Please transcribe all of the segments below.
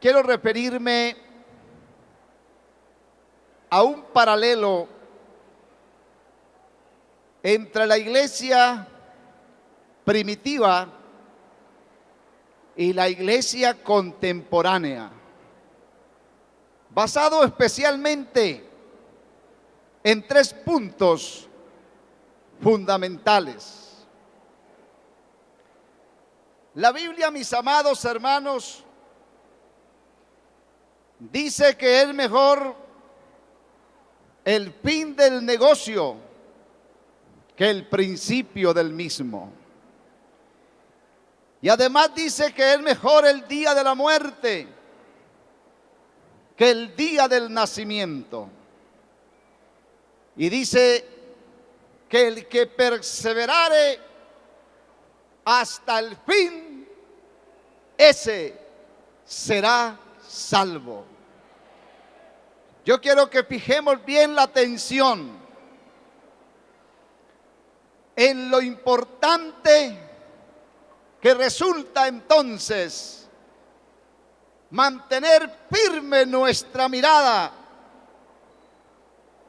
quiero referirme a un paralelo entre la iglesia primitiva y la iglesia contemporánea, basado especialmente en 3 puntos fundamentales. La Biblia, mis amados hermanos, dice que es mejor el fin del negocio que el principio del mismo. Y además dice que es mejor el día de la muerte que el día del nacimiento. Y dice que el que perseverare hasta el fin, ese será salvo. Yo quiero que fijemos bien la atención en lo importante que resulta entonces mantener firme nuestra mirada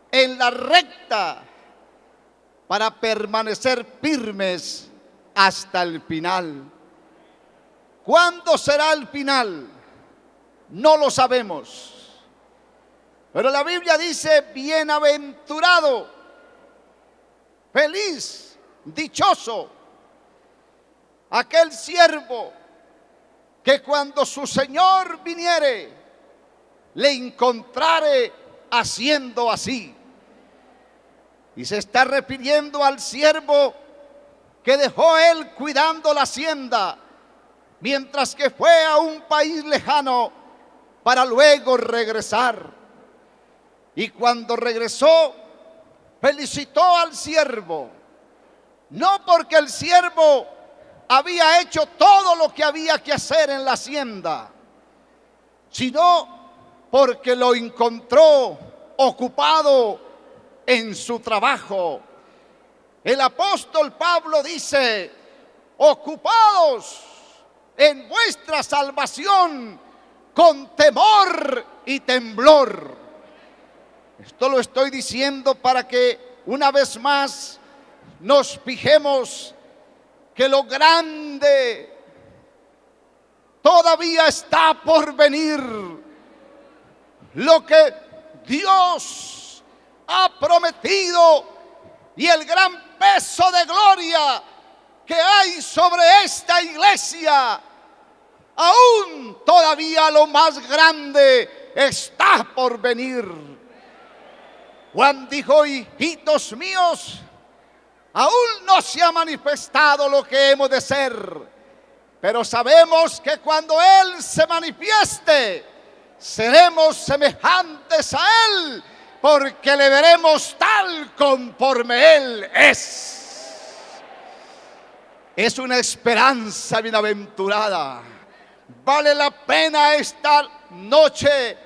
en la recta para permanecer firmes hasta el final. ¿Cuándo será el final? No lo sabemos. Pero la Biblia dice: bienaventurado, feliz, dichoso, aquel siervo que cuando su Señor viniere, le encontrare haciendo así. Y se está refiriendo al siervo que dejó él cuidando la hacienda, mientras que fue a un país lejano para luego regresar. Y cuando regresó, felicitó al siervo, no porque el siervo había hecho todo lo que había que hacer en la hacienda, sino porque lo encontró ocupado en su trabajo. El apóstol Pablo dice: ocupados en vuestra salvación con temor y temblor. Esto lo estoy diciendo para que una vez más nos fijemos que lo grande todavía está por venir. Lo que Dios ha prometido y el gran peso de gloria que hay sobre esta iglesia, aún todavía lo más grande está por venir. Juan dijo: hijitos míos, aún no se ha manifestado lo que hemos de ser, pero sabemos que cuando Él se manifieste, seremos semejantes a Él, porque le veremos tal conforme Él es. Es una esperanza bienaventurada. Vale la pena esta noche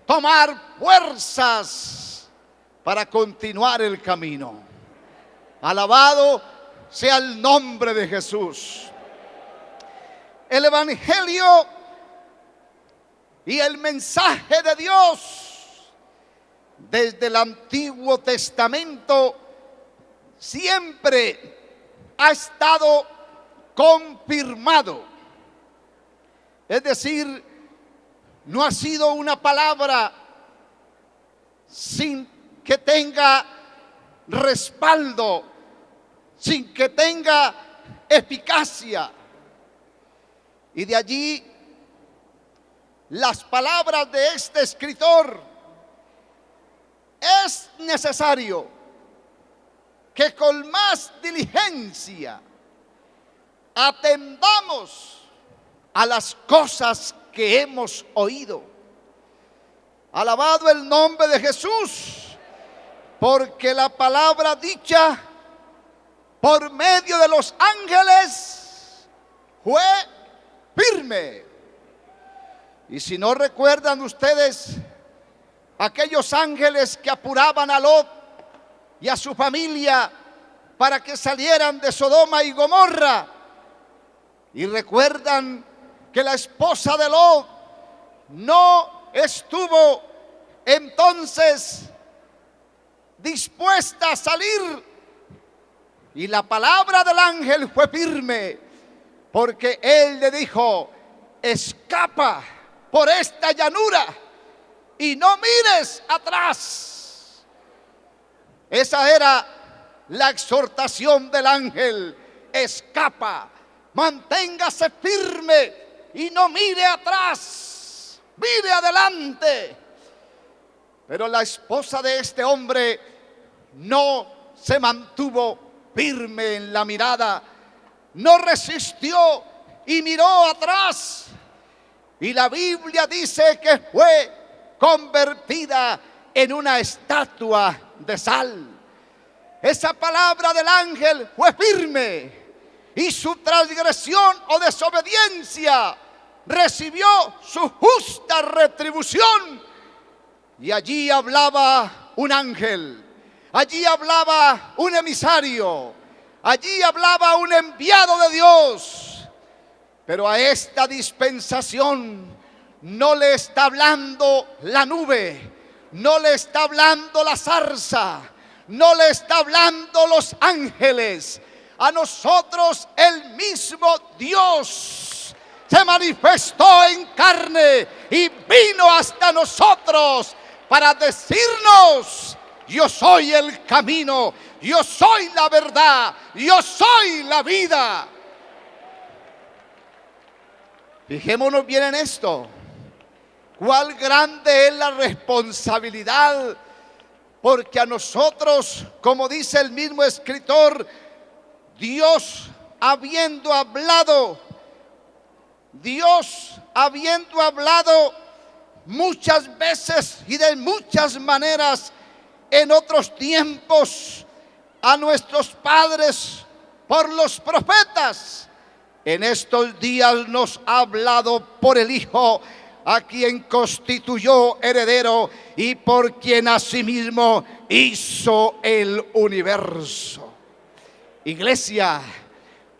tomar fuerzas para continuar el camino. Alabado sea el nombre de Jesús. El Evangelio y el mensaje de Dios desde el Antiguo Testamento siempre ha estado confirmado. Es decir, no ha sido una palabra sin que tenga respaldo, sin que tenga eficacia. Y de allí las palabras de este escritor. Es necesario que con más diligencia atendamos a las cosas que hemos oído. Alabado el nombre de Jesús, porque la palabra dicha por medio de los ángeles fue firme. Y si no recuerdan ustedes aquellos ángeles que apuraban a Lot y a su familia para que salieran de Sodoma y Gomorra, y recuerdan que la esposa de Lot no estuvo entonces dispuesta a salir, y la palabra del ángel fue firme, porque él le dijo: escapa por esta llanura y no mires atrás. Esa era la exhortación del ángel: escapa, manténgase firme y no mire atrás, mire adelante. Pero la esposa de este hombre no se mantuvo firme en la mirada, no resistió y miró atrás. Y la Biblia dice que fue convertida en una estatua de sal. Esa palabra del ángel fue firme, y su transgresión o desobediencia recibió su justa retribución. Y allí hablaba un ángel, allí hablaba un emisario, allí hablaba un enviado de Dios. Pero a esta dispensación no le está hablando la nube, no le está hablando la zarza, no le está hablando los ángeles. A nosotros el mismo Dios se manifestó en carne y vino hasta nosotros para decirnos: yo soy el camino, yo soy la verdad, yo soy la vida. Fijémonos bien en esto. Cuál grande es la responsabilidad, porque a nosotros, como dice el mismo escritor, Dios habiendo hablado muchas veces y de muchas maneras en otros tiempos a nuestros padres por los profetas, en estos días nos ha hablado por el Hijo, a quien constituyó heredero y por quien asimismo hizo el universo. Iglesia,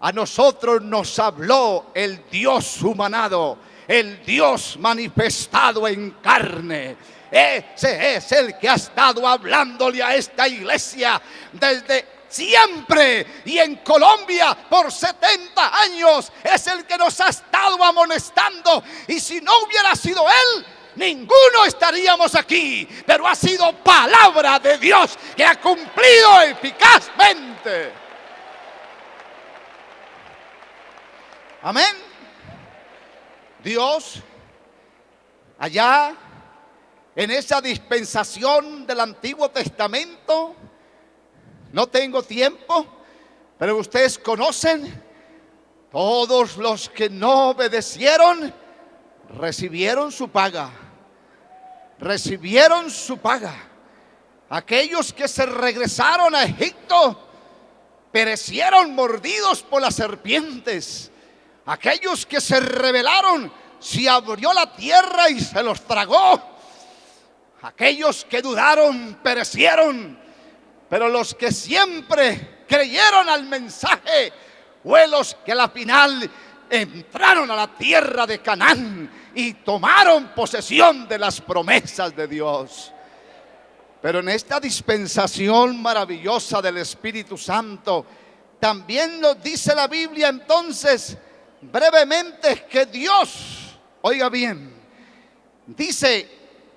a nosotros nos habló el Dios humanado, el Dios manifestado en carne. Ese es el que ha estado hablándole a esta iglesia desde siempre, y en Colombia por 70 años es el que nos ha estado amonestando. Y si no hubiera sido él, ninguno estaríamos aquí. Pero ha sido palabra de Dios que ha cumplido eficazmente. Amén. Dios, allá en esa dispensación del Antiguo Testamento, no tengo tiempo, pero ustedes conocen, todos los que no obedecieron recibieron su paga. Recibieron su paga. Aquellos que se regresaron a Egipto perecieron mordidos por las serpientes. Aquellos que se rebelaron, se abrió la tierra y se los tragó. Aquellos que dudaron perecieron. Pero los que siempre creyeron al mensaje fue los que a la final entraron a la tierra de Canaán y tomaron posesión de las promesas de Dios. Pero en esta dispensación maravillosa del Espíritu Santo, también nos dice la Biblia entonces brevemente que Dios, oiga bien, dice: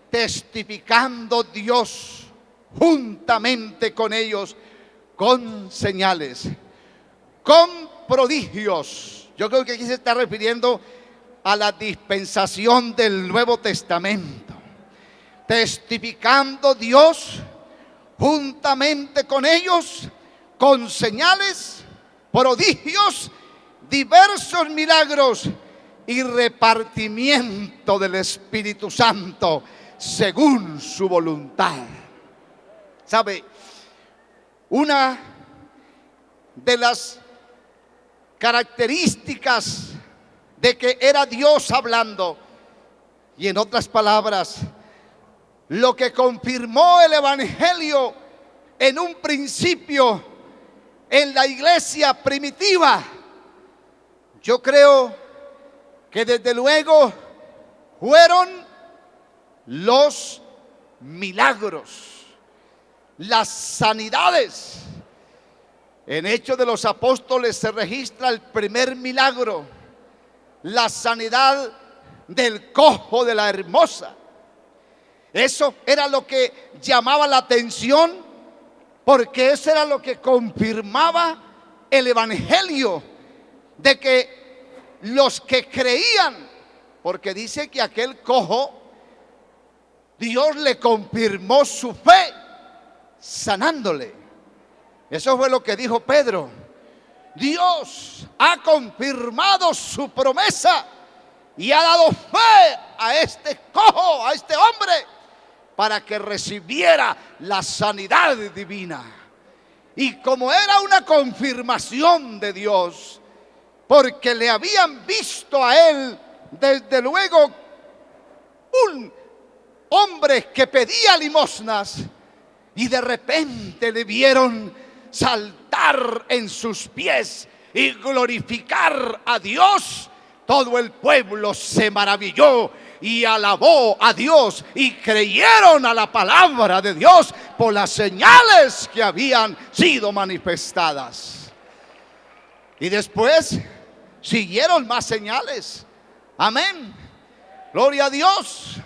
testificando Dios juntamente con ellos con señales, con prodigios. Yo creo que aquí se está refiriendo a la dispensación del Nuevo Testamento. Testificando Dios juntamente con ellos con señales, prodigios, diversos milagros y repartimiento del Espíritu Santo según su voluntad. ¿Sabe? Una de las características de que era Dios hablando, y en otras palabras, lo que confirmó el Evangelio en un principio en la iglesia primitiva, yo creo que desde luego fueron los milagros, las sanidades. En Hechos de los Apóstoles se registra el primer milagro, la sanidad del cojo de la hermosa. Eso era lo que llamaba la atención, porque eso era lo que confirmaba el evangelio de que los que creían, porque dice que aquel cojo, Dios le confirmó su fe sanándole. Eso fue lo que dijo Pedro. Dios ha confirmado su promesa y ha dado fe a este cojo, a este hombre, para que recibiera la sanidad divina. Y como era una confirmación de Dios, porque le habían visto a él, desde luego, un hombre que pedía limosnas, y de repente le vieron saltar en sus pies y glorificar a Dios, todo el pueblo se maravilló y alabó a Dios, y creyeron a la palabra de Dios por las señales que habían sido manifestadas. Y después siguieron más señales. Amén. Gloria a Dios.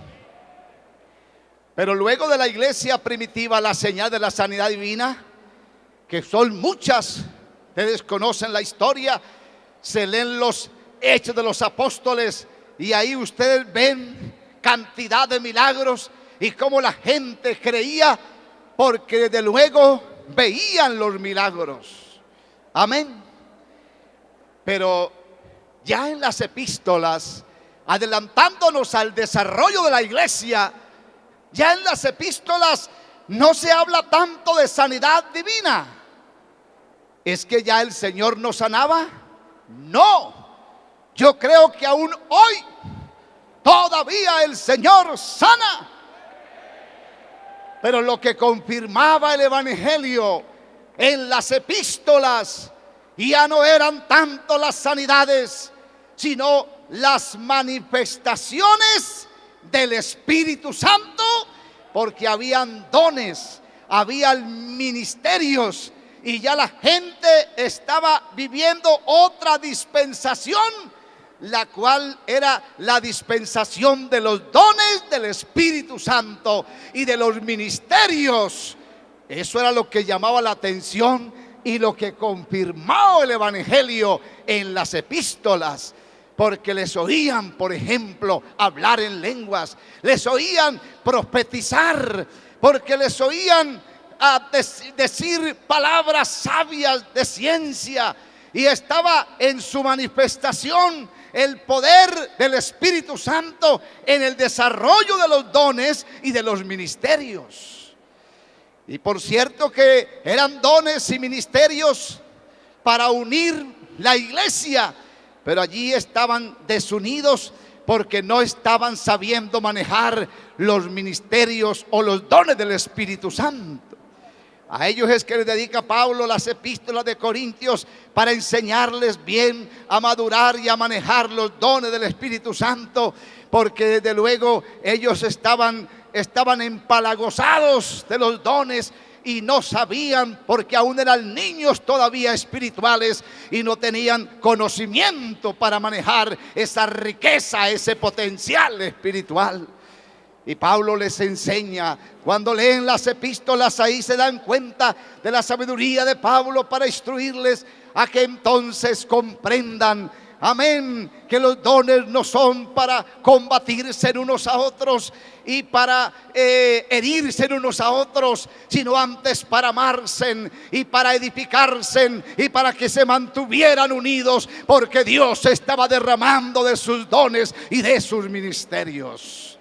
Pero luego de la iglesia primitiva, la señal de la sanidad divina, que son muchas, ustedes conocen la historia, se leen los Hechos de los Apóstoles y ahí ustedes ven cantidad de milagros y cómo la gente creía, porque desde luego veían los milagros. Amén. Pero ya en las epístolas, adelantándonos al desarrollo de la iglesia, ya en las epístolas no se habla tanto de sanidad divina. ¿Es que ya el Señor nos sanaba? No. Yo creo que aún hoy todavía el Señor sana. Pero lo que confirmaba el evangelio en las epístolas ya no eran tanto las sanidades, sino las manifestaciones del Espíritu Santo, porque habían dones, habían ministerios, y ya la gente estaba viviendo otra dispensación, la cual era la dispensación de los dones del Espíritu Santo y de los ministerios. Eso era lo que llamaba la atención y lo que confirmó el evangelio en las epístolas. Porque les oían, por ejemplo, hablar en lenguas, les oían profetizar, porque les oían decir palabras sabias de ciencia, y estaba en su manifestación el poder del Espíritu Santo en el desarrollo de los dones y de los ministerios. Y por cierto que eran dones y ministerios para unir la iglesia, pero allí estaban desunidos porque no estaban sabiendo manejar los ministerios o los dones del Espíritu Santo. A ellos es que les dedica Pablo las epístolas de Corintios, para enseñarles bien a madurar y a manejar los dones del Espíritu Santo, porque desde luego ellos estaban empalagosados de los dones y no sabían, porque aún eran niños todavía espirituales y no tenían conocimiento para manejar esa riqueza, ese potencial espiritual. Y Pablo les enseña. Cuando leen las epístolas, ahí se dan cuenta de la sabiduría de Pablo para instruirles a que entonces comprendan, amén, que los dones no son para combatirse en unos a otros y para herirse en unos a otros, sino antes para amarse y para edificarse y para que se mantuvieran unidos, porque Dios estaba derramando de sus dones y de sus ministerios.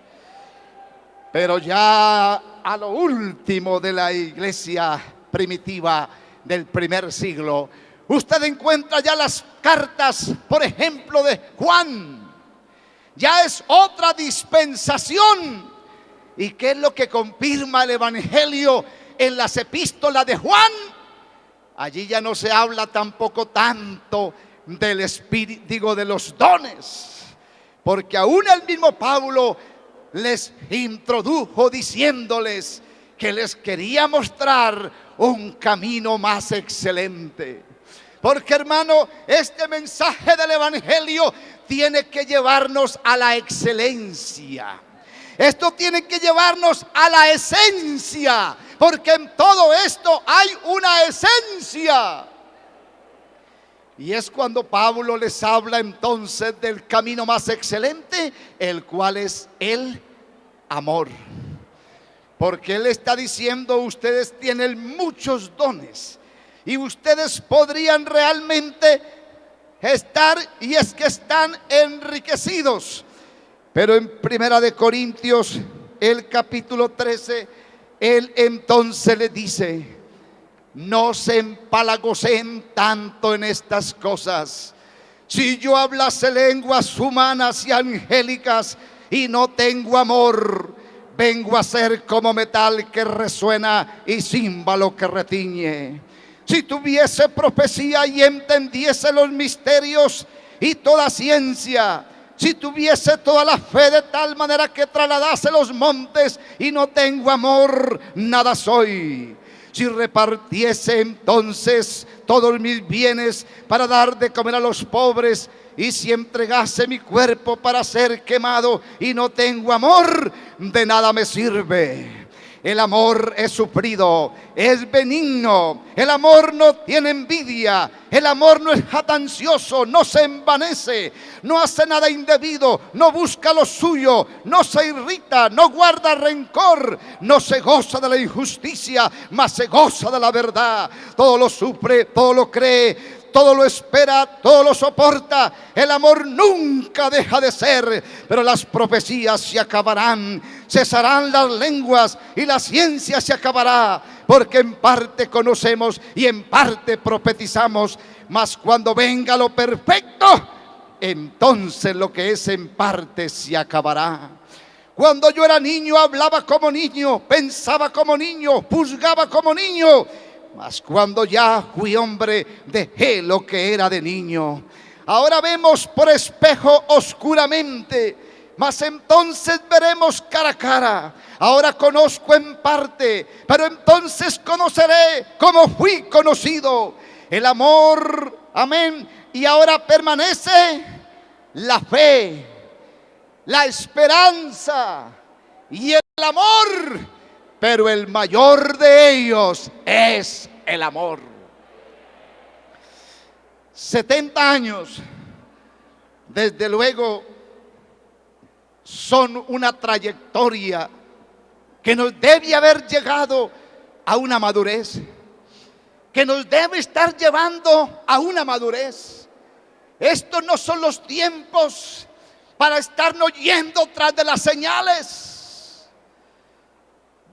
Pero ya a lo último de la iglesia primitiva del primer siglo, usted encuentra ya las cartas, por ejemplo, de Juan. Ya es otra dispensación. ¿Y qué es lo que confirma el evangelio en las epístolas de Juan? Allí ya no se habla tampoco tanto del espíritu, digo, de los dones, porque aún el mismo Pablo les introdujo diciéndoles que les quería mostrar un camino más excelente. Porque, hermano, este mensaje del Evangelio tiene que llevarnos a la excelencia. Esto tiene que llevarnos a la esencia, porque en todo esto hay una esencia. Y es cuando Pablo les habla entonces del camino más excelente, el cual es el amor. Porque él está diciendo: ustedes tienen muchos dones y ustedes podrían realmente estar, y es que están enriquecidos. Pero en Primera de Corintios, el capítulo 13, él entonces le dice: no se empalagocen tanto en estas cosas. Si yo hablase lenguas humanas y angélicas y no tengo amor, vengo a ser como metal que resuena y címbalo que retiñe. Si tuviese profecía y entendiese los misterios y toda ciencia, si tuviese toda la fe de tal manera que trasladase los montes y no tengo amor, nada soy. Si repartiese entonces todos mis bienes para dar de comer a los pobres, y si entregase mi cuerpo para ser quemado y no tengo amor, de nada me sirve. El amor es sufrido, es benigno, el amor no tiene envidia, el amor no es jactancioso, no se envanece, no hace nada indebido, no busca lo suyo, no se irrita, no guarda rencor, no se goza de la injusticia, mas se goza de la verdad. Todo lo sufre, todo lo cree, todo lo espera, todo lo soporta. El amor nunca deja de ser. Pero las profecías se acabarán, cesarán las lenguas y la ciencia se acabará, porque en parte conocemos y en parte profetizamos. Mas cuando venga lo perfecto, entonces lo que es en parte se acabará. Cuando yo era niño hablaba como niño, pensaba como niño, juzgaba como niño. Mas cuando ya fui hombre, dejé lo que era de niño. Ahora vemos por espejo oscuramente, mas entonces veremos cara a cara. Ahora conozco en parte, pero entonces conoceré como fui conocido. El amor, amén. Y ahora permanece la fe, la esperanza y el amor. Pero el mayor de ellos es el amor. 70 años, desde luego, son una trayectoria que nos debe haber llegado a una madurez, que nos debe estar llevando a una madurez. Estos no son los tiempos para estarnos yendo tras de las señales.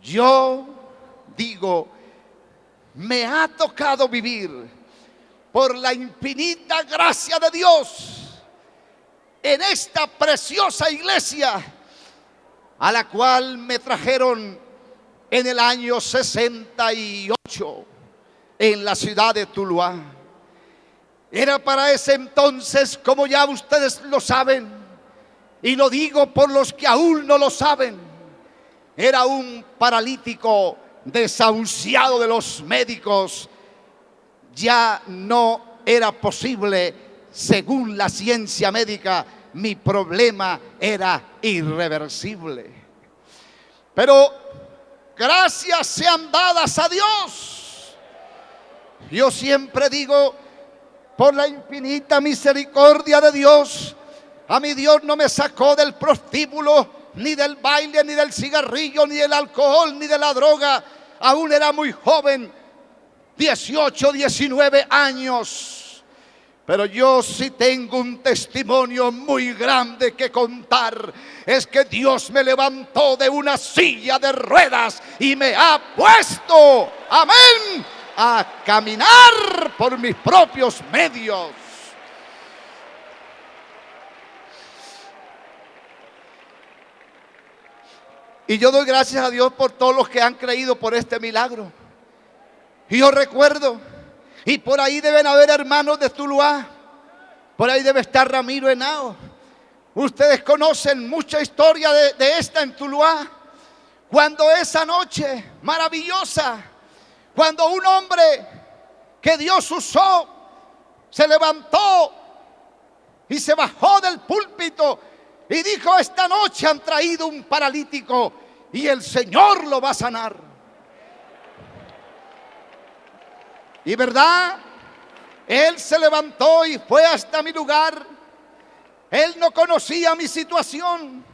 Yo digo, me ha tocado vivir por la infinita gracia de Dios en esta preciosa iglesia, a la cual me trajeron en el año 68 en la ciudad de Tuluá. Era para ese entonces, como ya ustedes lo saben, y lo digo por los que aún no lo saben, era un paralítico desahuciado de los médicos. Ya no era posible, según la ciencia médica, mi problema era irreversible. Pero gracias sean dadas a Dios. Yo siempre digo, por la infinita misericordia de Dios, a mi Dios no me sacó del prostíbulo, ni del baile, ni del cigarrillo, ni del alcohol, ni de la droga. Aún era muy joven, 18, 19 años. Pero yo sí tengo un testimonio muy grande que contar. Es que Dios me levantó de una silla de ruedas y me ha puesto, amén, a caminar por mis propios medios. Y yo doy gracias a Dios por todos los que han creído por este milagro. Y yo recuerdo, y por ahí deben haber hermanos de Tuluá, por ahí debe estar Ramiro Henao, Ustedes conocen mucha historia de esta en Tuluá. Cuando esa noche maravillosa, cuando un hombre que Dios usó se levantó y se bajó del púlpito y dijo: esta noche han traído un paralítico y el Señor lo va a sanar. Y verdad, él se levantó y fue hasta mi lugar. Él no conocía mi situación,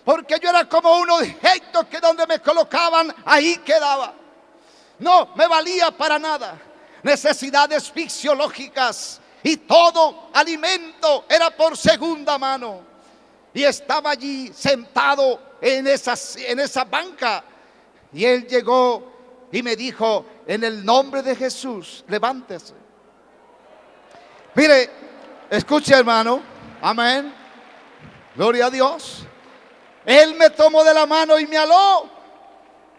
porque yo era como uno de estos que donde me colocaban, ahí quedaba. No me valía para nada. Necesidades fisiológicas y todo alimento era por segunda mano. Y estaba allí sentado en esa banca. Y él llegó y me dijo: en el nombre de Jesús, levántese. Mire, escuche, hermano. Amén. Gloria a Dios. Él me tomó de la mano y me aló.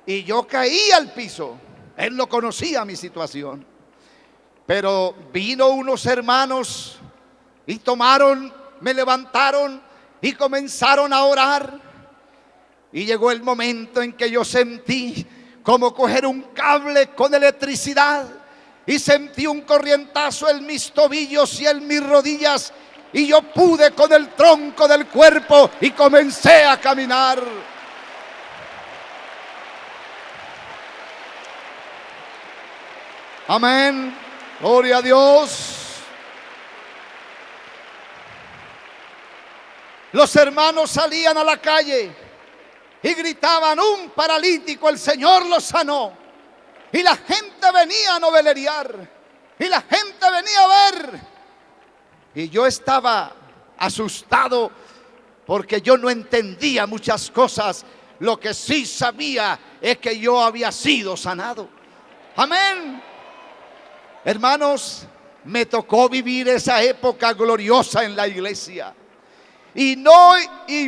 Y yo caí al piso. Él no conocía mi situación. Pero vino unos hermanos y me levantaron y comenzaron a orar. Y llegó el momento en que yo sentí como coger un cable con electricidad. Y sentí un corrientazo en mis tobillos y en mis rodillas. Y yo pude con el tronco del cuerpo y comencé a caminar. Amén. Gloria a Dios. Los hermanos salían a la calle y gritaban: un paralítico, el Señor lo sanó. Y la gente venía a novelear. Y la gente venía a ver. Y yo estaba asustado porque yo no entendía muchas cosas. Lo que sí sabía es que yo había sido sanado. Amén. Hermanos, me tocó vivir esa época gloriosa en la iglesia. Y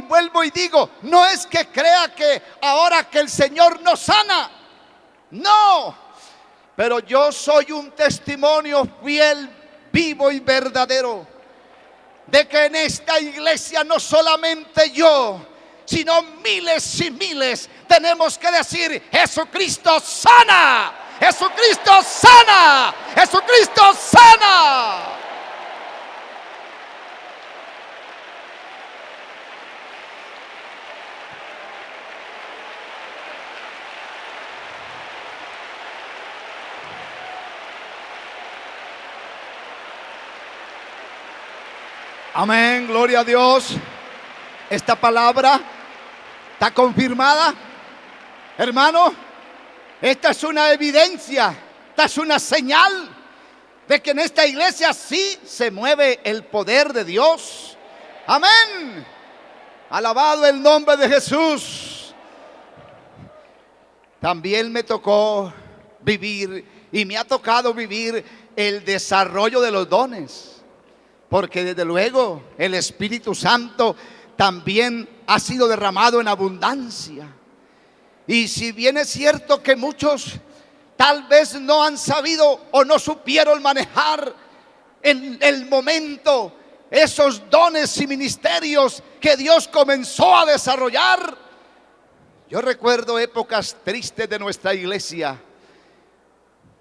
vuelvo y digo, no es que crea que ahora que el Señor nos sana. No. Pero yo soy un testimonio fiel, vivo y verdadero de que en esta iglesia no solamente yo, sino miles y miles tenemos que decir: Jesucristo sana, Jesucristo sana, Jesucristo sana. Amén, gloria a Dios. Esta palabra está confirmada, hermano. Esta es una evidencia, esta es una señal de que en esta iglesia sí se mueve el poder de Dios. Amén. Alabado el nombre de Jesús. También me tocó vivir y me ha tocado vivir el desarrollo de los dones. Porque desde luego el Espíritu Santo también ha sido derramado en abundancia. Y si bien es cierto que muchos tal vez no han sabido o no supieron manejar en el momento esos dones y ministerios que Dios comenzó a desarrollar. Yo recuerdo épocas tristes de nuestra iglesia.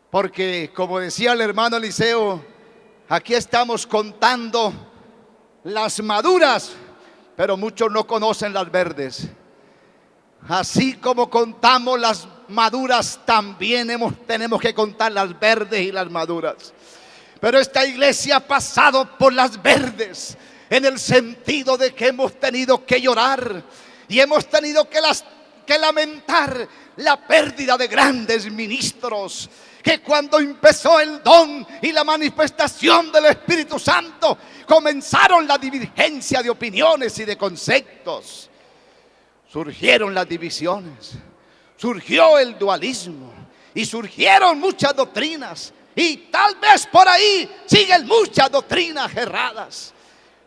Porque como decía el hermano Eliseo, aquí estamos contando las maduras, pero muchos no conocen las verdes. Así como contamos las maduras, también tenemos que contar las verdes y las maduras. Pero esta iglesia ha pasado por las verdes, en el sentido de que hemos tenido que llorar y hemos tenido que lamentar la pérdida de grandes ministros. Que cuando empezó el don y la manifestación del Espíritu Santo, comenzaron la divergencia de opiniones y de conceptos. Surgieron las divisiones, surgió el dualismo y surgieron muchas doctrinas. Y tal vez por ahí siguen muchas doctrinas erradas.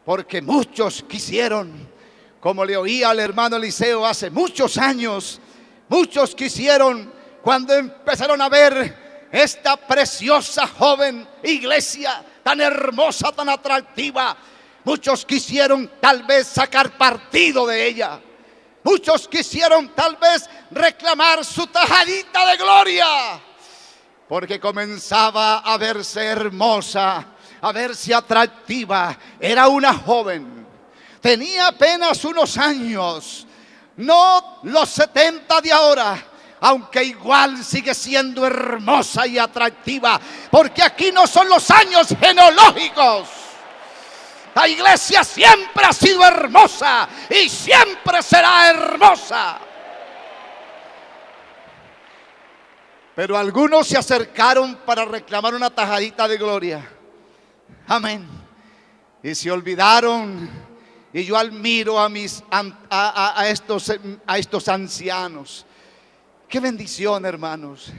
Porque muchos quisieron, como le oía al hermano Eliseo hace muchos años, muchos quisieron, cuando empezaron a ver esta preciosa joven iglesia tan hermosa, tan atractiva, Muchos quisieron tal vez sacar partido de ella. Muchos quisieron tal vez reclamar su tajadita de gloria, porque comenzaba a verse hermosa, a verse atractiva. Era una joven, tenía apenas unos años, no los 70 de ahora, aunque igual sigue siendo hermosa y atractiva, porque aquí no son los años genealógicos. La iglesia siempre ha sido hermosa y siempre será hermosa. Pero algunos se acercaron para reclamar una tajadita de gloria. Amén. Y se olvidaron. Y yo admiro a estos ancianos. Qué bendición, hermanos.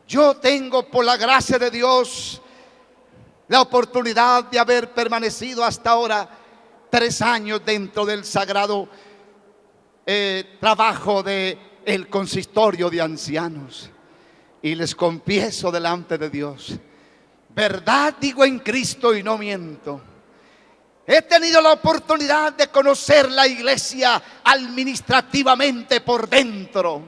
Yo tengo, por la gracia de Dios, la oportunidad de haber permanecido hasta ahora 3 años dentro del sagrado trabajo del consistorio de ancianos. Y les confieso delante de Dios, verdad digo en Cristo y no miento. He tenido la oportunidad de conocer la iglesia administrativamente por dentro.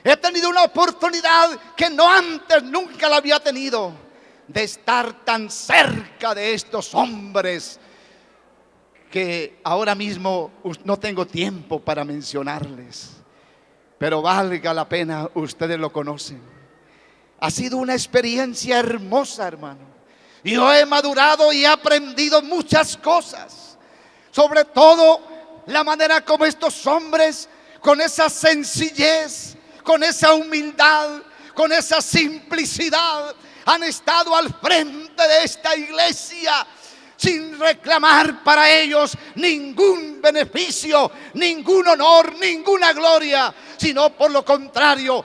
He tenido una oportunidad que no antes nunca la había tenido, de estar tan cerca de estos hombres que ahora mismo no tengo tiempo para mencionarles, pero valga la pena, ustedes lo conocen. Ha sido una experiencia hermosa, hermano. Yo he madurado y he aprendido muchas cosas, sobre todo la manera como estos hombres, con esa sencillez, con esa humildad, con esa simplicidad, han estado al frente de esta iglesia sin reclamar para ellos ningún beneficio, ningún honor, ninguna gloria, sino por lo contrario,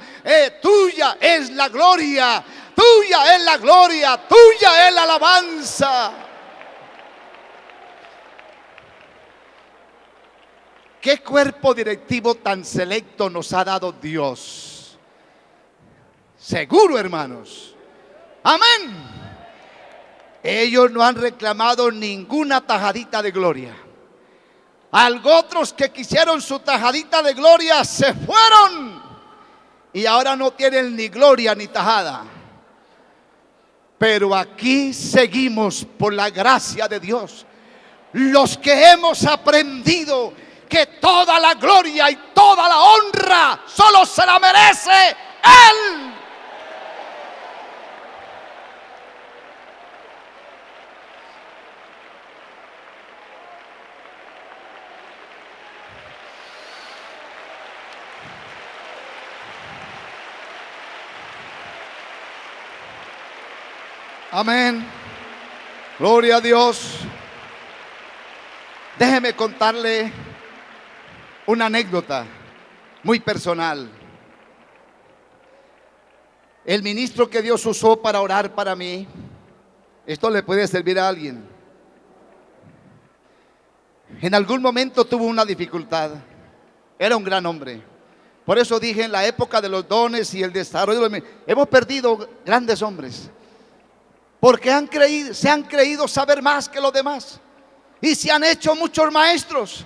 tuya es la gloria, tuya es la gloria, tuya es la alabanza. ¿Qué cuerpo directivo tan selecto nos ha dado Dios? Seguro, hermanos. Amén. Ellos no han reclamado ninguna tajadita de gloria. Algo otros que quisieron su tajadita de gloria se fueron y ahora no tienen ni gloria ni tajada. Pero aquí seguimos por la gracia de Dios, los que hemos aprendido que toda la gloria y toda la honra solo se la merece Él. Amén. Gloria a Dios. Déjeme contarle una anécdota muy personal. El ministro que Dios usó para orar para mí, esto le puede servir a alguien. En algún momento tuvo una dificultad. Era un gran hombre. Por eso dije, en la época de los dones y el desarrollo, hemos perdido grandes hombres, porque se han creído saber más que los demás y se han hecho muchos maestros.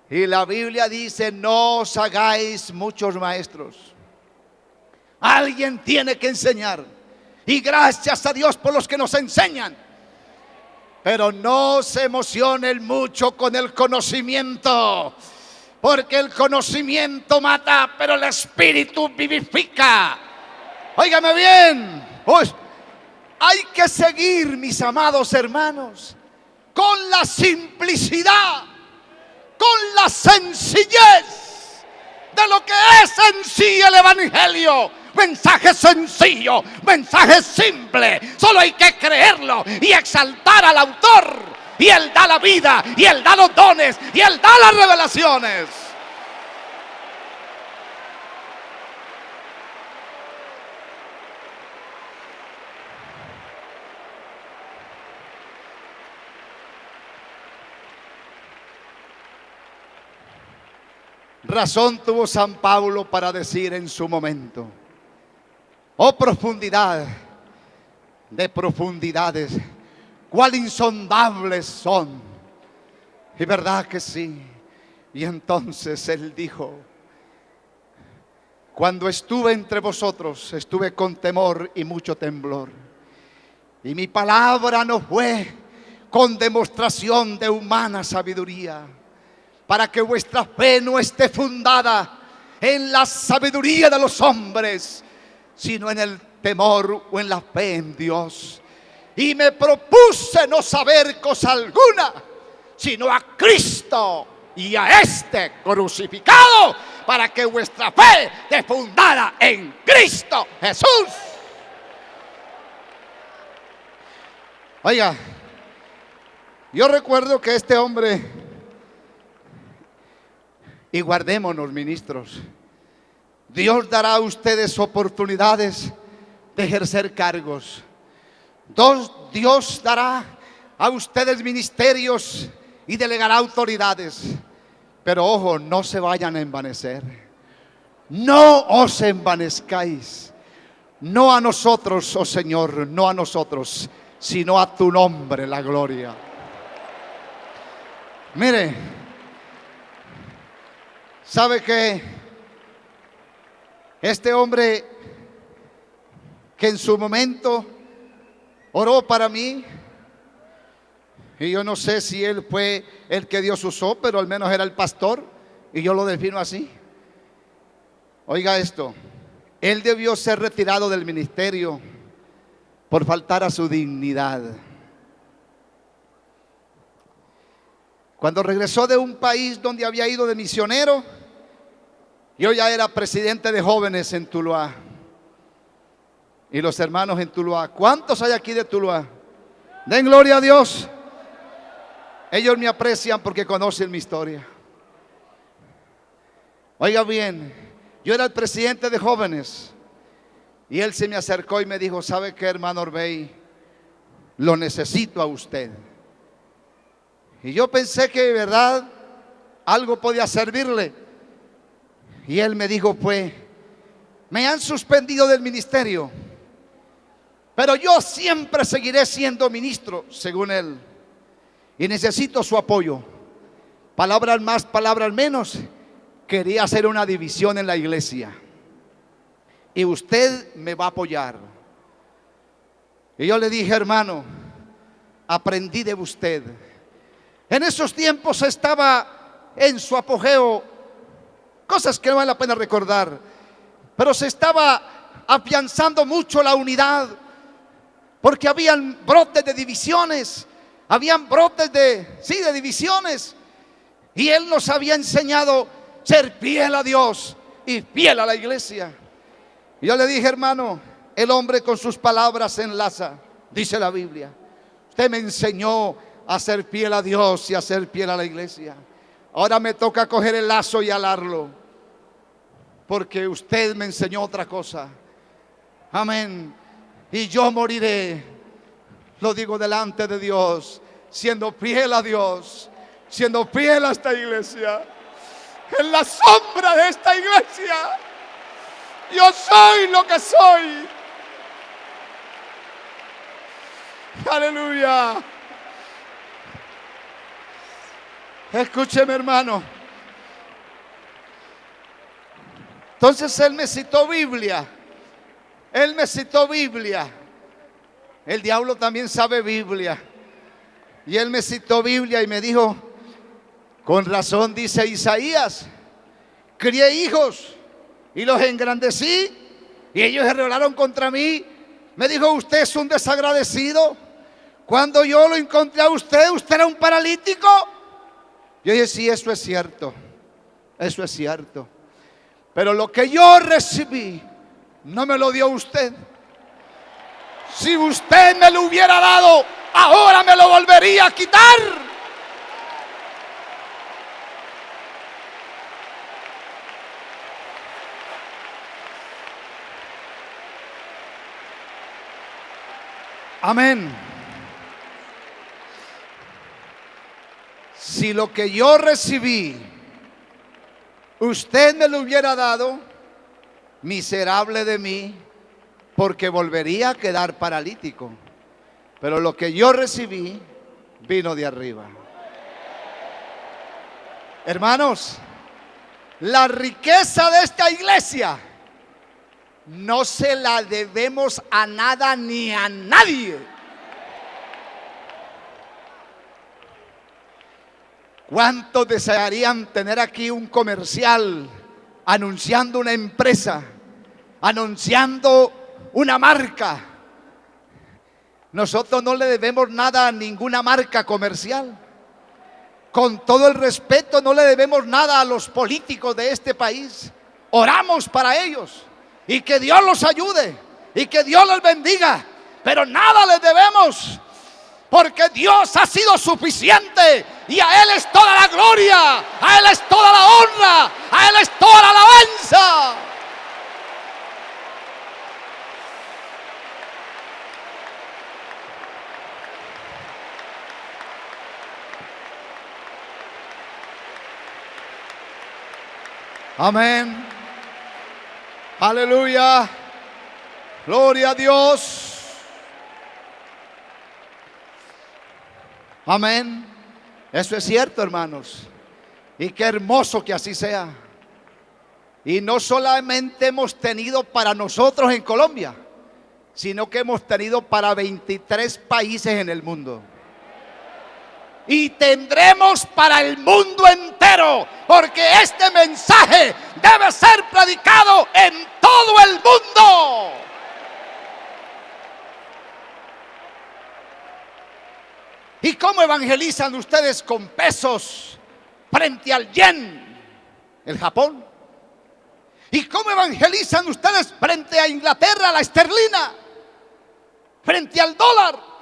Y la Biblia dice: no os hagáis muchos maestros. Alguien tiene que enseñar, y gracias a Dios por los que nos enseñan. Pero no se emocionen mucho con el conocimiento, porque el conocimiento mata, pero el espíritu vivifica. Óigame bien. Hay que seguir, mis amados hermanos, con la simplicidad, con la sencillez de lo que es en sí el evangelio. Mensaje sencillo, mensaje simple. Solo hay que creerlo y exaltar al autor. Y Él da la vida, y Él da los dones, y Él da las revelaciones. Razón tuvo San Pablo para decir en su momento: oh profundidad de profundidades, cuán insondables son. Y verdad que sí. Y entonces Él dijo: cuando estuve entre vosotros, estuve con temor y mucho temblor. Y mi palabra no fue con demostración de humana sabiduría, para que vuestra fe no esté fundada en la sabiduría de los hombres, sino en el temor o en la fe en Dios. Y me propuse no saber cosa alguna, sino a Cristo y a este crucificado, para que vuestra fe esté fundada en Cristo Jesús. Oiga, yo recuerdo que este hombre, y guardémonos, ministros, Dios dará a ustedes oportunidades de ejercer cargos. Dios dará a ustedes ministerios y delegará autoridades. Pero ojo, no se vayan a envanecer. No os envanezcáis. No a nosotros, oh Señor, no a nosotros, sino a tu nombre la gloria. Mire, ¿sabe qué? Este hombre que en su momento oró para mí, y yo no sé si él fue el que Dios usó, pero al menos era el pastor, y yo lo defino así. Oiga esto, él debió ser retirado del ministerio por faltar a su dignidad. Cuando regresó de un país donde había ido de misionero, yo ya era presidente de jóvenes en Tuluá. Y los hermanos en Tuluá, ¿cuántos hay aquí de Tuluá? Den gloria a Dios. Ellos me aprecian porque conocen mi historia. Oiga bien, yo era el presidente de jóvenes. Y él se me acercó y me dijo: ¿sabe qué, hermano Orbey? Lo necesito a usted. Y yo pensé que de verdad algo podía servirle. Y él me dijo: pues me han suspendido del ministerio, pero yo siempre seguiré siendo ministro, según él, y necesito su apoyo. Palabras más, palabras menos, quería hacer una división en la iglesia, y usted me va a apoyar. Y yo le dije: hermano, aprendí de usted. En esos tiempos estaba en su apogeo, cosas que no vale la pena recordar, pero se estaba afianzando mucho la unidad, porque habían brotes de divisiones, habían brotes de divisiones, y él nos había enseñado ser fiel a Dios y fiel a la iglesia. Y yo le dije: hermano, el hombre con sus palabras se enlaza, dice la Biblia. Usted me enseñó a ser fiel a Dios y a ser fiel a la iglesia. Ahora me toca coger el lazo y alarlo, porque usted me enseñó otra cosa. Amén. Y yo moriré, lo digo delante de Dios, siendo fiel a Dios, siendo fiel a esta iglesia, en la sombra de esta iglesia. Yo soy lo que soy. Aleluya. Escúcheme, hermano. Entonces él me citó Biblia. Él me citó Biblia. El diablo también sabe Biblia. Y él me citó Biblia y me dijo: con razón dice Isaías, crié hijos y los engrandecí, y ellos se rebelaron contra mí. Me dijo: usted es un desagradecido. Cuando yo lo encontré a usted, usted era un paralítico. Yo dije: sí, eso es cierto. Eso es cierto. Pero lo que yo recibí no me lo dio usted. Si usted me lo hubiera dado, ahora me lo volvería a quitar. Amén. Si lo que yo recibí usted me lo hubiera dado, miserable de mí, porque volvería a quedar paralítico. pero lo que yo recibí vino de arriba. Hermanos, la riqueza de esta iglesia no se la debemos a nada ni a nadie. ¿Cuántos desearían tener aquí un comercial anunciando una empresa, anunciando una marca? Nosotros no le debemos nada a ninguna marca comercial. Con todo el respeto, no le debemos nada a los políticos de este país. Oramos para ellos y que Dios los ayude y que Dios los bendiga, pero nada les debemos, porque Dios ha sido suficiente y a Él es toda la gloria, a Él es toda la honra, a Él es toda la alabanza. Amén. Aleluya. Gloria a Dios. Amén. Eso es cierto, hermanos. Y qué hermoso que así sea. Y no solamente hemos tenido para nosotros en Colombia, sino que hemos tenido para 23 países en el mundo. Y tendremos para el mundo entero, porque este mensaje debe ser predicado en todo el mundo. ¿Y cómo evangelizan ustedes con pesos frente al yen, el Japón? ¿Y cómo evangelizan ustedes frente a Inglaterra, la esterlina, frente al dólar?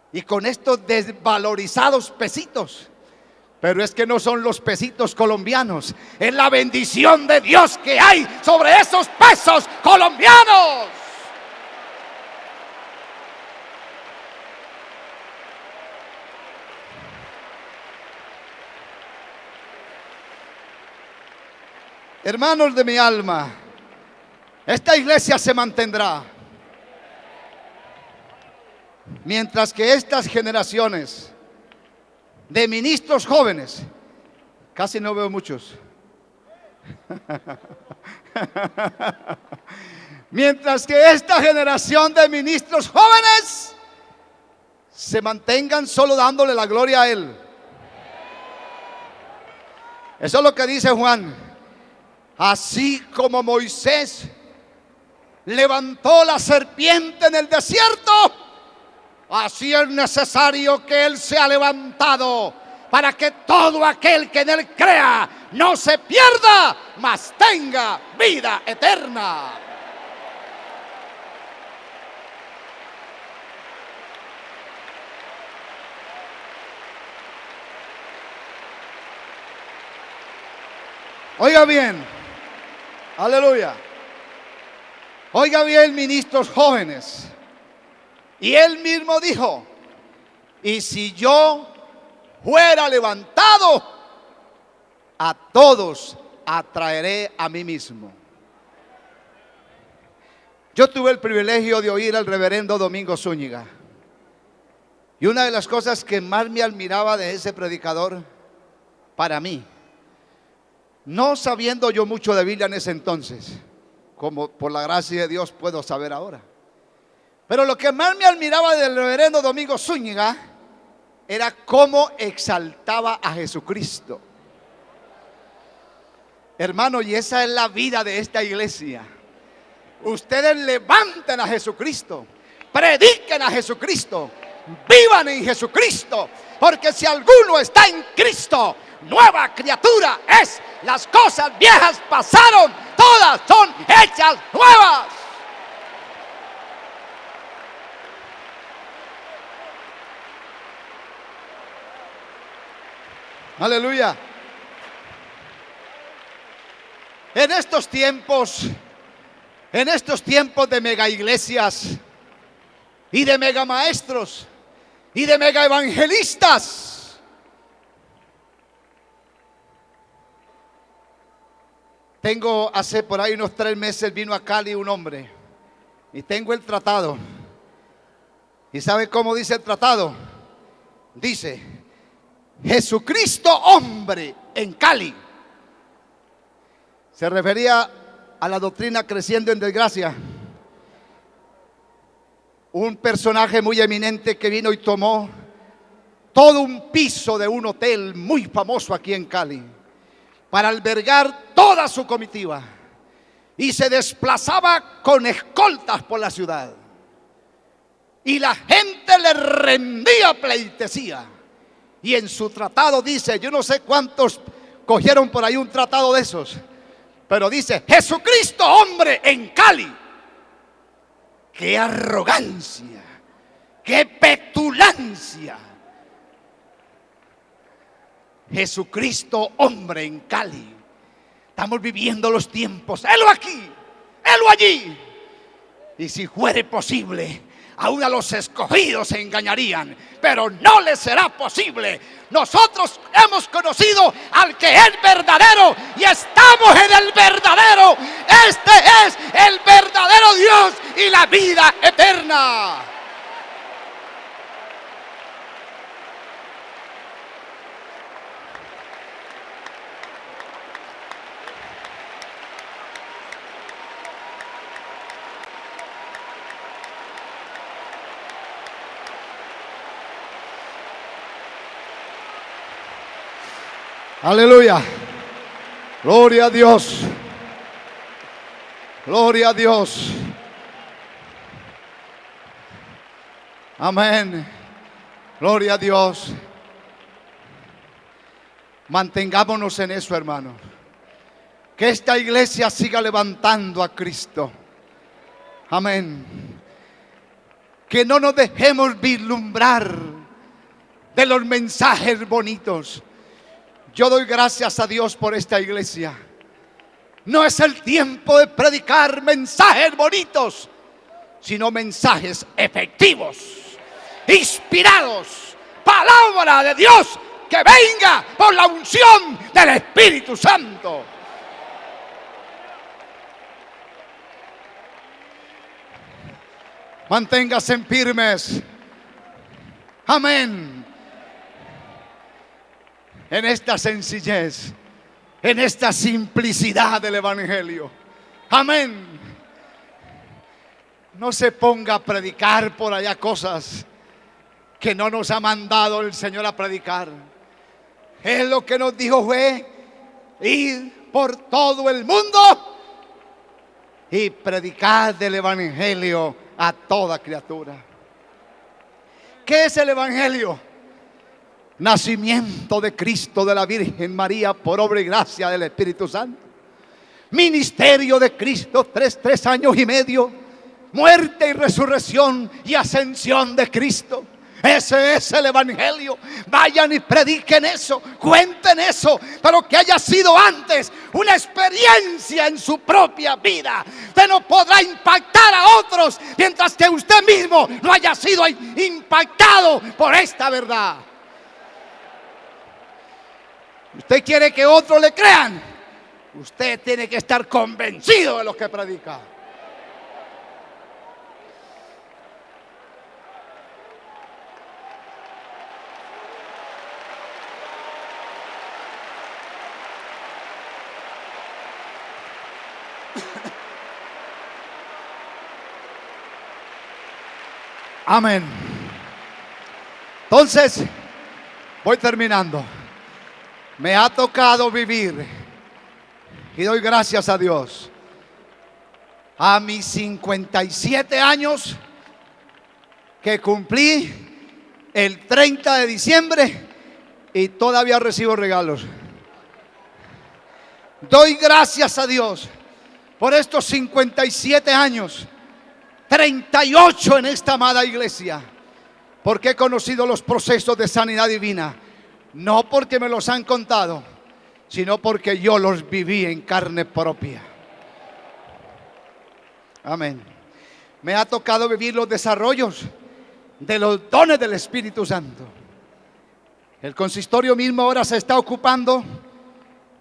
Y con estos desvalorizados pesitos. Pero es que no son los pesitos colombianos, es la bendición de Dios que hay sobre esos pesos colombianos. Hermanos de mi alma, esta iglesia se mantendrá mientras que estas generaciones de ministros jóvenes, casi no veo muchos, mientras que esta generación de ministros jóvenes se mantengan solo dándole la gloria a Él. Eso es lo que dice Juan. Así como Moisés levantó la serpiente en el desierto, así es necesario que Él sea levantado, para que todo aquel que en Él crea no se pierda, mas tenga vida eterna. Oiga bien, aleluya. Oiga bien, ministros jóvenes. Y Él mismo dijo: y si yo fuera levantado, a todos atraeré a mí mismo. Yo tuve el privilegio de oír al reverendo Domingo Zúñiga, y una de las cosas que más me admiraba de ese predicador, para mí, no sabiendo yo mucho de Biblia en ese entonces, como por la gracia de Dios puedo saber ahora, pero lo que más me admiraba del reverendo Domingo Zúñiga era cómo exaltaba a Jesucristo. Hermano, y esa es la vida de esta iglesia. Ustedes levanten a Jesucristo, prediquen a Jesucristo, vivan en Jesucristo, porque si alguno está en Cristo, nueva criatura es. Las cosas viejas pasaron, todas son hechas nuevas. Aleluya. En estos tiempos de mega iglesias y de mega maestros y de mega evangelistas, tengo hace por ahí unos 3 meses vino a Cali un hombre y tengo el tratado. ¿Y sabe cómo dice el tratado? Dice: Jesucristo hombre en Cali. Se refería a la doctrina creciendo en desgracia. Un personaje muy eminente que vino y tomó todo un piso de un hotel muy famoso aquí en Cali para albergar toda su comitiva, y se desplazaba con escoltas por la ciudad, y la gente le rendía pleitesía. Y en su tratado dice, yo no sé cuántos cogieron por ahí un tratado de esos, pero dice: Jesucristo hombre en Cali. ¡Qué arrogancia! ¡Qué petulancia! Jesucristo hombre en Cali. Estamos viviendo los tiempos, helo aquí, helo allí. Y si fuere posible, aún a los escogidos se engañarían, pero no les será posible. Nosotros hemos conocido al que es verdadero y estamos en el verdadero. Este es el verdadero Dios y la vida eterna. Aleluya. Gloria a Dios. Gloria a Dios. Amén. Gloria a Dios. Mantengámonos en eso, hermanos. Que esta iglesia siga levantando a Cristo. Amén. Que no nos dejemos vislumbrar de los mensajes bonitos. Yo doy gracias a Dios por esta iglesia. No es el tiempo de predicar mensajes bonitos, sino mensajes efectivos, inspirados, palabra de Dios que venga por la unción del Espíritu Santo. Manténganse firmes. Amén. En esta sencillez, en esta simplicidad del evangelio. Amén. No se ponga a predicar por allá cosas que no nos ha mandado el Señor a predicar. Él lo que nos dijo fue: ir por todo el mundo y predicar del evangelio a toda criatura. ¿Qué es el evangelio? Nacimiento de Cristo de la Virgen María por obra y gracia del Espíritu Santo. Ministerio de Cristo, tres años y medio. Muerte y resurrección y ascensión de Cristo. Ese es el evangelio. Vayan y prediquen eso, cuenten eso, pero que haya sido antes una experiencia en su propia vida. Usted no podrá impactar a otros mientras que usted mismo no haya sido impactado por esta verdad. Usted quiere que otros le crean, usted tiene que estar convencido de lo que predica. Amén. Entonces, voy terminando. Me ha tocado vivir, y doy gracias a Dios, a mis 57 años que cumplí el 30 de diciembre y todavía recibo regalos. Doy gracias a Dios por estos 57 años, 38 en esta amada iglesia, porque he conocido los procesos de sanidad divina. No porque me los han contado, sino porque yo los viví en carne propia. Amén. Me ha tocado vivir los desarrollos de los dones del Espíritu Santo. El consistorio mismo ahora se está ocupando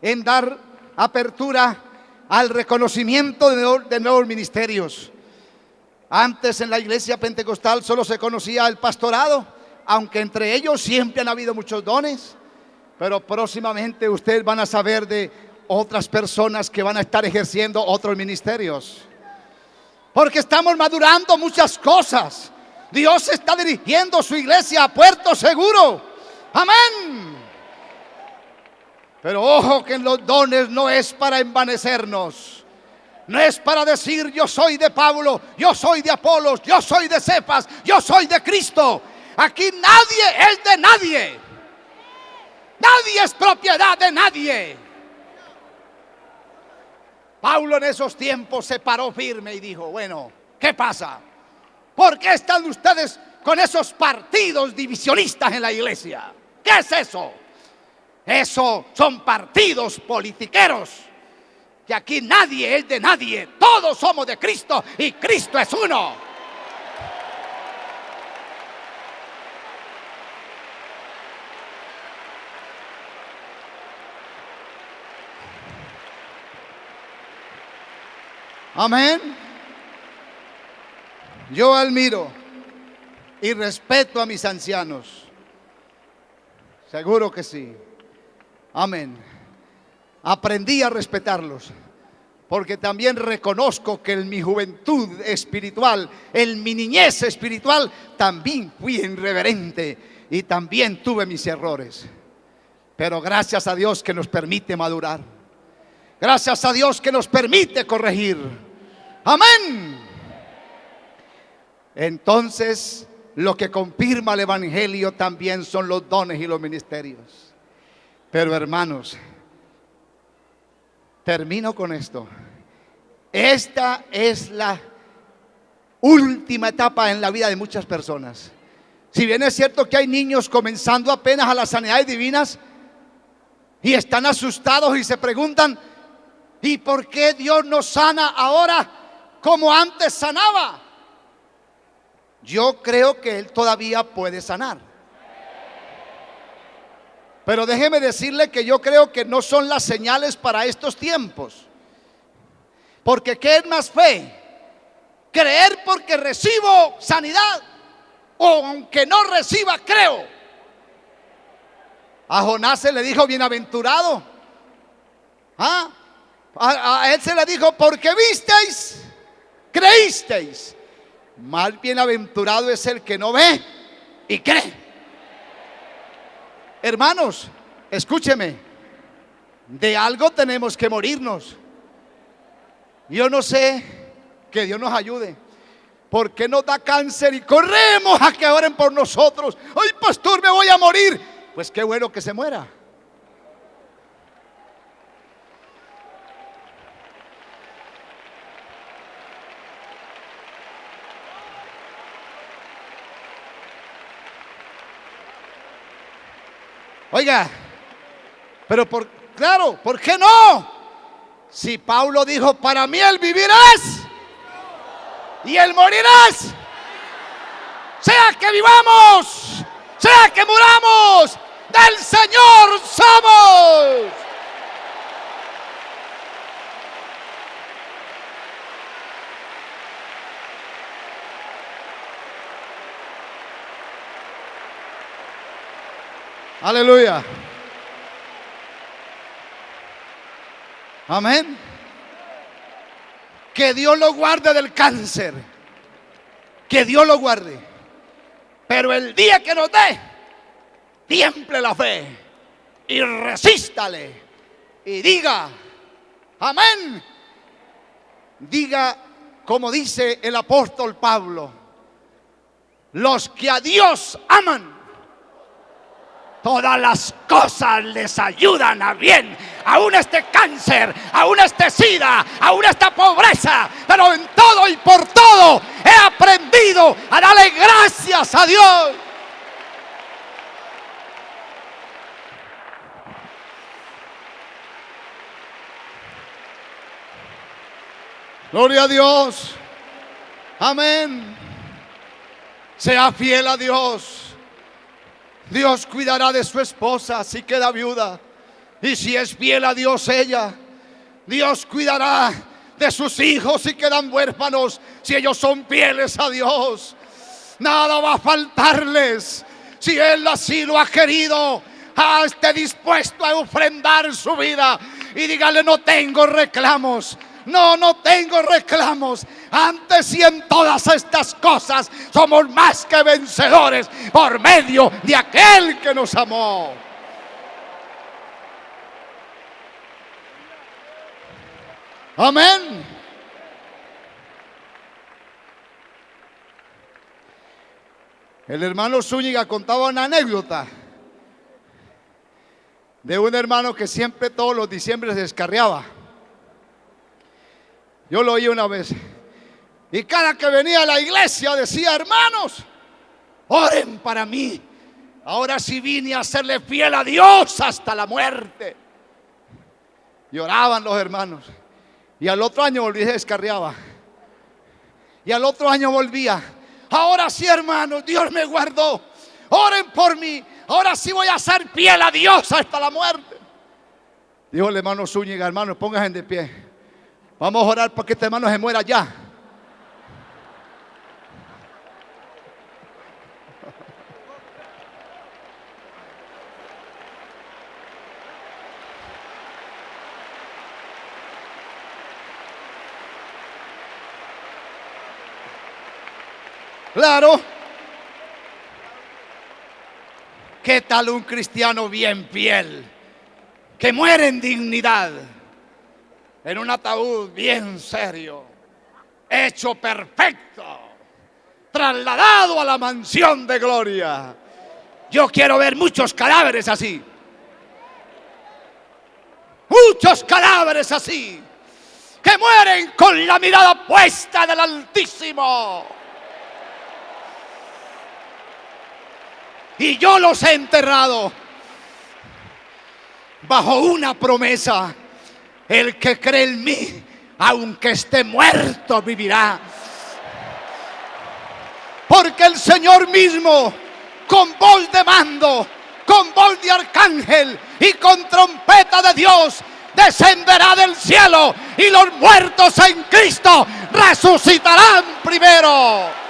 en dar apertura al reconocimiento de nuevos ministerios. Antes en la iglesia pentecostal solo se conocía el pastorado, aunque entre ellos siempre han habido muchos dones. Pero próximamente ustedes van a saber de otras personas que van a estar ejerciendo otros ministerios. Porque estamos madurando muchas cosas. Dios está dirigiendo su iglesia a puerto seguro. Amén. Pero ojo que en los dones no es para envanecernos. No es para decir yo soy de Pablo, yo soy de Apolos, yo soy de Cefas, yo soy de Cristo. Aquí nadie es de nadie. Nadie es propiedad de nadie. Pablo en esos tiempos se paró firme y dijo: bueno, ¿qué pasa? ¿Por qué están ustedes con esos partidos divisionistas en la iglesia? ¿Qué es eso? Eso son partidos politiqueros. Que aquí nadie es de nadie. Todos somos de Cristo y Cristo es uno. Amén. Yo admiro y respeto a mis ancianos. Seguro que sí. Amén. Aprendí a respetarlos, porque también reconozco que en mi juventud espiritual, en mi niñez espiritual, también fui irreverente y también tuve mis errores. Pero gracias a Dios que nos permite madurar. Gracias a Dios que nos permite corregir. Amén. Entonces, lo que confirma el evangelio también son los dones y los ministerios. Pero hermanos, termino con esto. Esta es la última etapa en la vida de muchas personas. Si bien es cierto que hay niños comenzando apenas a las sanidades divinas y están asustados y se preguntan: ¿y por qué Dios no sana ahora como antes sanaba? Yo creo que Él todavía puede sanar. Pero déjeme decirle que yo creo que no son las señales para estos tiempos. Porque ¿qué es más fe? ¿Creer porque recibo sanidad? O aunque no reciba, creo. A Jonás se le dijo bienaventurado. A él se le dijo porque visteis, creísteis. Más bienaventurado es el que no ve y cree. Hermanos, escúcheme, de algo tenemos que morirnos. Yo no sé, que Dios nos ayude. ¿Por qué nos da cáncer y corremos a que oren por nosotros? Ay, pastor, me voy a morir. Pues qué bueno que se muera. Oiga, pero claro, ¿por qué no? Si Pablo dijo: para mí el vivir es y el morir es. Sea que vivamos, sea que muramos, del Señor somos. Aleluya. Amén. Que Dios lo guarde del cáncer. Que Dios lo guarde. Pero el día que nos dé, tiemple la fe y resístale y diga: amén. Diga como dice el apóstol Pablo: los que a Dios aman, todas las cosas les ayudan a bien. Aún este cáncer, aún este SIDA, aún esta pobreza. Pero en todo y por todo he aprendido a darle gracias a Dios. Gloria a Dios. Amén. Sea fiel a Dios. Dios cuidará de su esposa si queda viuda. Y si es fiel a Dios ella, Dios cuidará de sus hijos y quedan huérfanos si ellos son fieles a Dios. Nada va a faltarles si Él así lo ha querido. Esté dispuesto a ofrendar su vida y dígale: no tengo reclamos. No tengo reclamos. Antes y en todas estas cosas somos más que vencedores por medio de aquel que nos amó. Amén. El hermano Zúñiga contaba una anécdota de un hermano que siempre todos los diciembre se descarriaba. Yo lo oí una vez. Y cada que venía a la iglesia decía: hermanos, oren para mí. Ahora sí vine a serle fiel a Dios hasta la muerte. Y oraban los hermanos. Y al otro año volvía y se descarriaba. Y al otro año volvía: ahora sí, hermanos, Dios me guardó. Oren por mí. Ahora sí voy a ser fiel a Dios hasta la muerte. Dijo el hermano Zúñiga: hermanos, pónganse de pie. Vamos a orar para que este hermano se muera ya. Claro. ¿Qué tal un cristiano bien fiel, que muere en dignidad, en un ataúd bien serio, hecho perfecto, trasladado a la mansión de gloria? Yo quiero ver muchos cadáveres así. Muchos cadáveres así, que mueren con la mirada puesta del Altísimo. Y yo los he enterrado bajo una promesa: el que cree en mí, aunque esté muerto, vivirá. Porque el Señor mismo, con voz de mando, con voz de arcángel y con trompeta de Dios, descenderá del cielo, y los muertos en Cristo resucitarán primero.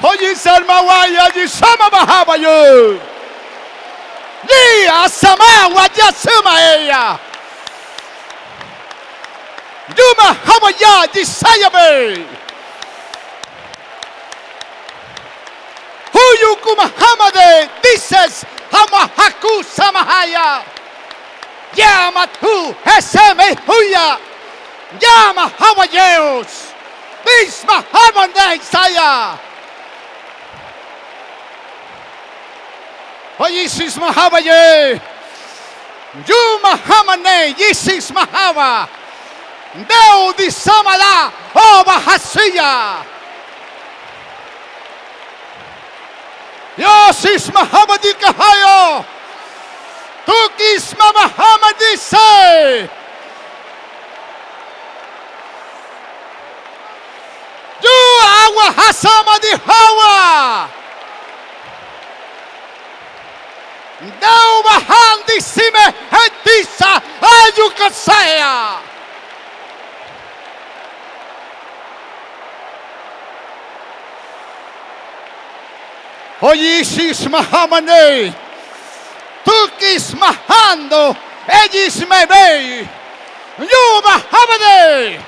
Oye, Salmawaya, y Samabahabayo. Ni a Samawa, ya Sama ella. Duma Hamaya, Disayabe. Huyu Kumahamade, dices Hamahaku Samahaya. Llama tú, Eseme Huya. Llama Hawayeos. Misma Hamande Isaya. Oyisis Mahabaye, Yuma Hamane, Yisis Mahava, Deu di Samada, Oba Hasiya, Yosis Mahamadi Kahayo, Tukis Mahamadi Se, Du Awa Hasamadi Hawa. Deu bahandi sime hedisa ayukasaya. Oyisis mahamane, tukis mahando, ejis mebei, yu mahamane.